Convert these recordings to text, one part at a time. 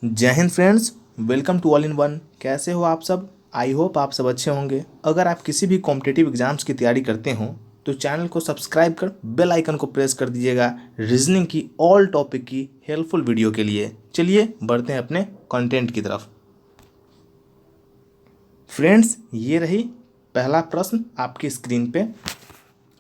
जय हिंद friends, welcome to all in one. कैसे हो आप सब? आई होप आप सब अच्छे होंगे। अगर आप किसी भी कॉम्पिटिटिव एग्जाम्स की तैयारी करते हो तो चैनल को सब्सक्राइब कर बेल आइकन को प्रेस कर दीजिएगा रीजनिंग की ऑल टॉपिक की हेल्पफुल वीडियो के लिए। चलिए बढ़ते हैं अपने कंटेंट की तरफ। फ्रेंड्स, ये रही पहला प्रश्न आपकी स्क्रीन पे।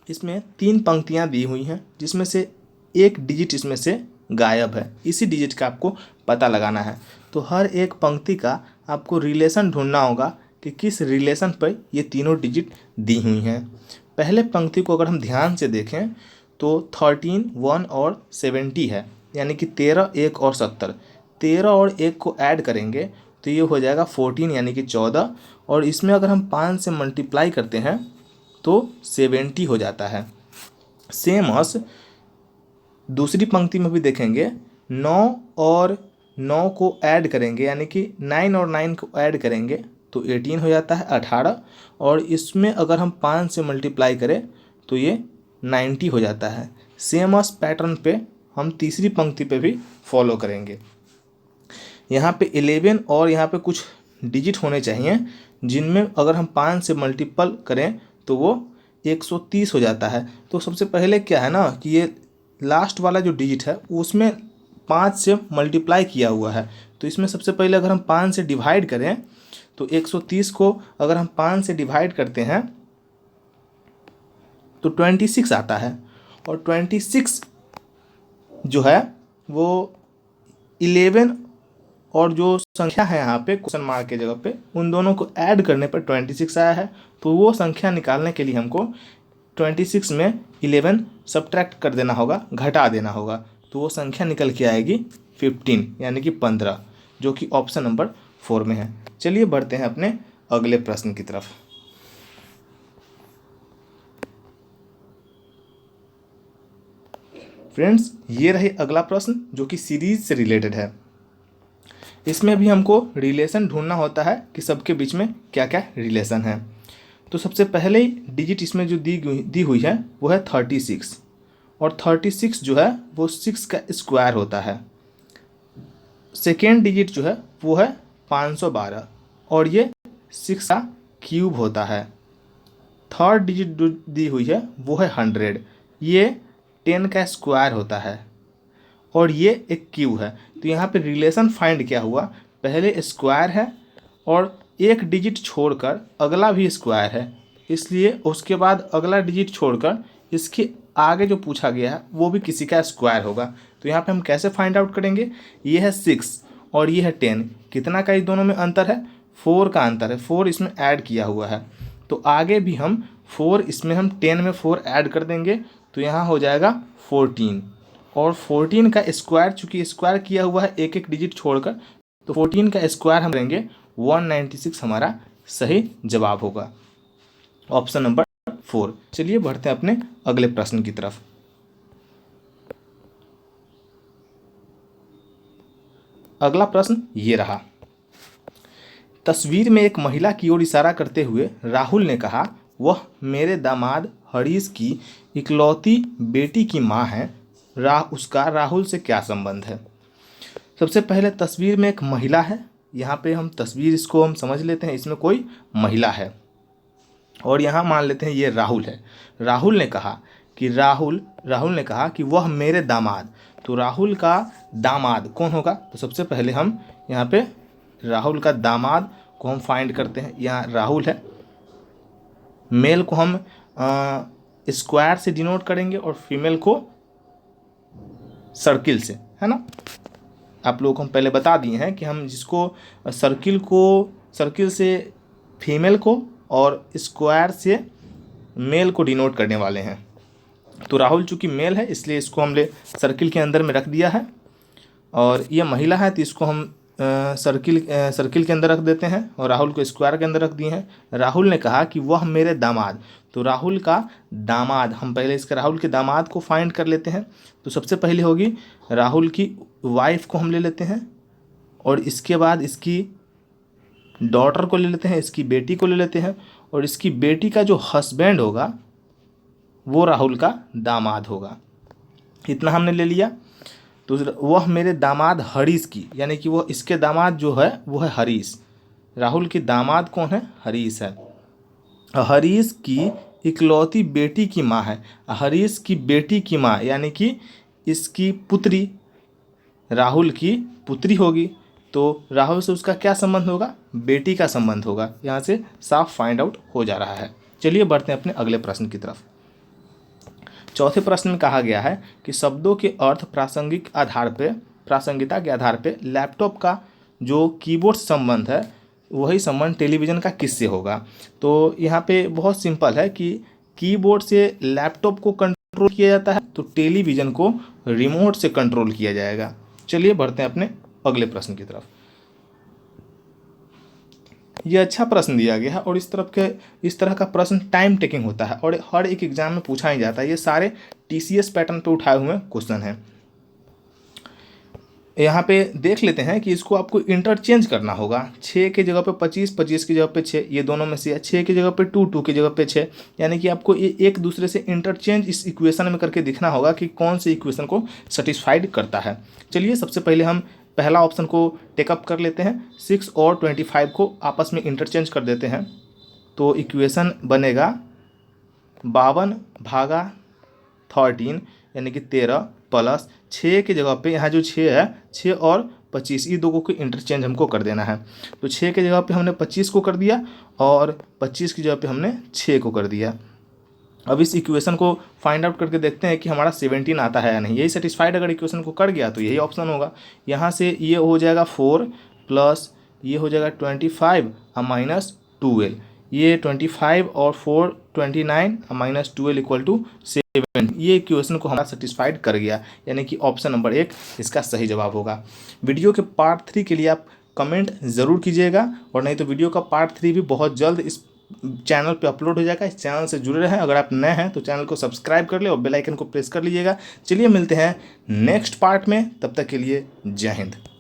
इसमें 3 पंक्तियां दी हुई हैं जिसमें से एक डिजिट इसमें से गायब है। इसी डिजिट का आपको पता लगाना है। तो हर एक पंक्ति का आपको रिलेशन ढूंढना होगा कि किस रिलेशन पर ये तीनों डिजिट दी हुई हैं। पहले पंक्ति को अगर हम ध्यान से देखें तो 13, 1 और 70 है, यानी कि 13, 1 और 70। 13 और 1 को ऐड करेंगे तो ये हो जाएगा 14 यानी कि 14, और इसमें अगर हम 5 से मल्टीप्लाई करते हैं तो 70 हो जाता है। सेम अस दूसरी पंक्ति में भी देखेंगे, 9 और 9 को ऐड करेंगे यानी कि 9 और 9 को ऐड करेंगे तो 18 हो जाता है, 18। और इसमें अगर हम 5 से मल्टीप्लाई करें तो ये 90 हो जाता है। सेम अस पैटर्न पे हम तीसरी पंक्ति पे भी फॉलो करेंगे। यहाँ पे 11 और यहाँ पे कुछ डिजिट होने चाहिए जिनमें अगर हम 5 से मल्टीपल करें तो वो 130 हो जाता है। तो सबसे पहले क्या है ना कि ये लास्ट वाला जो डिजिट है उसमें 5 से मल्टीप्लाई किया हुआ है। तो इसमें सबसे पहले अगर हम 5 से डिवाइड करें तो 130 को अगर हम 5 से डिवाइड करते हैं तो 26 आता है। और 26 जो है वो 11 और जो संख्या है यहाँ पे क्वेश्चन मार्क के जगह पे, उन दोनों को ऐड करने पर 26 आया है। तो वो संख्या निकालने के लिए हमको 26 में 11 सब्ट्रैक्ट कर देना होगा, घटा देना होगा। तो वो संख्या निकल के आएगी 15 यानी कि 15, जो कि ऑप्शन नंबर 4 में है। चलिए बढ़ते हैं अपने अगले प्रश्न की तरफ। फ्रेंड्स, ये रहे अगला प्रश्न जो कि सीरीज से रिलेटेड है। इसमें भी हमको रिलेशन ढूंढना होता है कि सबके बीच में क्या क्या रिलेशन है। तो सबसे पहले डिजिट इसमें जो दी हुई है वो है 36, और 36 जो है वो 6 का स्क्वायर होता है। सेकेंड डिजिट जो है वो है 512 और ये 6 का क्यूब होता है। थर्ड डिजिट जो दी हुई है वो है 100, ये 10 का स्क्वायर होता है और ये एक क्यूब है। तो यहाँ पे रिलेशन फाइंड क्या हुआ, पहले स्क्वायर है और एक डिजिट छोड़कर अगला भी स्क्वायर है, इसलिए उसके बाद अगला डिजिट छोड़कर इसके आगे जो पूछा गया है वो भी किसी का स्क्वायर होगा। तो यहाँ पे हम कैसे फाइंड आउट करेंगे, ये है 6 और ये है 10, कितना का इस दोनों में अंतर है, 4 का अंतर है, 4 इसमें ऐड किया हुआ है। तो आगे भी हम 4 इसमें हम 10 में 4 ऐड कर देंगे तो यहाँ हो जाएगा 14, और 14 का स्क्वायर चूँकि स्क्वायर किया हुआ है एक एक डिजिट छोड़कर, तो 14 का स्क्वायर हम करेंगे 196 हमारा सही जवाब होगा, ऑप्शन नंबर 4। चलिए बढ़ते हैं अपने अगले प्रश्न की तरफ। अगला प्रश्न ये रहा। तस्वीर में एक महिला की ओर इशारा करते हुए राहुल ने कहा, वह मेरे दामाद हरीश की इकलौती बेटी की माँ है। उसका राहुल से क्या संबंध है? सबसे पहले तस्वीर में एक महिला है, यहाँ पे हम तस्वीर इसको हम समझ लेते हैं, इसमें कोई महिला है और यहाँ मान लेते हैं ये राहुल है। राहुल ने कहा कि वह मेरे दामाद, तो राहुल का दामाद कौन होगा? तो सबसे पहले हम यहाँ पे राहुल का दामाद को हम फाइंड करते हैं। यहाँ राहुल है, मेल को हम स्क्वायर से डिनोट करेंगे और फीमेल को सर्किल से, है ना। आप लोगों को हम पहले बता दिए हैं कि हम जिसको सर्किल से फीमेल को और स्क्वायर से मेल को डिनोट करने वाले हैं। तो राहुल चूँकि मेल है इसलिए इसको हमने सर्किल के अंदर में रख दिया है, और ये महिला है तो इसको हम सर्किल के अंदर रख देते हैं और राहुल को स्क्वायर के अंदर रख दिए हैं। राहुल ने कहा कि वह मेरे दामाद, तो राहुल का दामाद, हम पहले इसके राहुल के दामाद को फाइंड कर लेते हैं। तो सबसे पहले होगी राहुल की वाइफ को हम ले लेते हैं, और इसके बाद इसकी डॉटर को ले लेते हैं, इसकी बेटी को ले लेते हैं, और इसकी बेटी का जो हस्बैंड होगा वो राहुल का दामाद होगा। इतना हमने ले लिया। तो वह मेरे दामाद हरीश की, यानी कि वह इसके दामाद जो है वो है हरीश। राहुल के दामाद कौन है? हरीश है। हरीश की इकलौती बेटी की माँ है। हरीश की बेटी की माँ यानी कि इसकी पुत्री राहुल की पुत्री होगी। तो राहुल से उसका क्या संबंध होगा? बेटी का संबंध होगा। यहाँ से साफ फाइंड आउट हो जा रहा है। चलिए बढ़ते हैं अपने अगले प्रश्न की तरफ। चौथे प्रश्न में कहा गया है कि शब्दों के अर्थ प्रासंगिकता के आधार पे लैपटॉप का जो कीबोर्ड संबंध है वही संबंध टेलीविज़न का किससे होगा। तो यहाँ पे बहुत सिंपल है कि कीबोर्ड से लैपटॉप को कंट्रोल किया जाता है, तो टेलीविज़न को रिमोट से कंट्रोल किया जाएगा। चलिए बढ़ते हैं अपने अगले प्रश्न की तरफ। ये अच्छा प्रश्न दिया गया है और इस तरह का प्रश्न टाइम टेकिंग होता है और हर एक एग्जाम में पूछा ही जाता है। ये सारे TCS पैटर्न पे उठाए हुए क्वेश्चन हैं। यहाँ पे देख लेते हैं कि इसको आपको इंटरचेंज करना होगा। 6 की जगह पे 25, 25 की जगह पे 6, ये दोनों में से है। 6 की जगह पे 2, 2 की जगह पे 6, यानी कि आपको ये एक दूसरे से इंटरचेंज इस इक्वेशन में करके दिखना होगा कि कौन से इक्वेशन को सेटिस्फाइड करता है। चलिए सबसे पहले हम पहला ऑप्शन को टेकअप कर लेते हैं। 6 और 25 को आपस में इंटरचेंज कर देते हैं, तो इक्वेशन बनेगा 52/13 यानी कि 13 प्लस 6 की जगह पे यहाँ जो 6 है 6 और 25 ये दो को इंटरचेंज हमको कर देना है। तो 6 की जगह पे हमने 25 को कर दिया और 25 की जगह पे हमने 6 को कर दिया। अब इस इक्वेशन को फाइंड आउट करके देखते हैं कि हमारा 17 आता है या नहीं। यही सेटिस्फाइड अगर इक्वेशन को कर गया तो यही ऑप्शन होगा। यहाँ से ये हो जाएगा 4 प्लस ये हो जाएगा 25 और माइनस 12। ये 25 और 4 29 और माइनस 12 इक्वल टू 7। ये इक्वेशन को हमारा सेटिस्फाइड कर गया, यानी कि ऑप्शन नंबर 1 इसका सही जवाब होगा। वीडियो के पार्ट 3 के लिए आप कमेंट ज़रूर कीजिएगा, और नहीं तो वीडियो का पार्ट 3 भी बहुत जल्द इस चैनल पे अपलोड हो जाएगा। इस चैनल से जुड़े रहें। अगर आप नए हैं तो चैनल को सब्सक्राइब कर ले और बेल आइकन को प्रेस कर लीजिएगा। चलिए मिलते हैं नेक्स्ट पार्ट में, तब तक के लिए जय हिंद।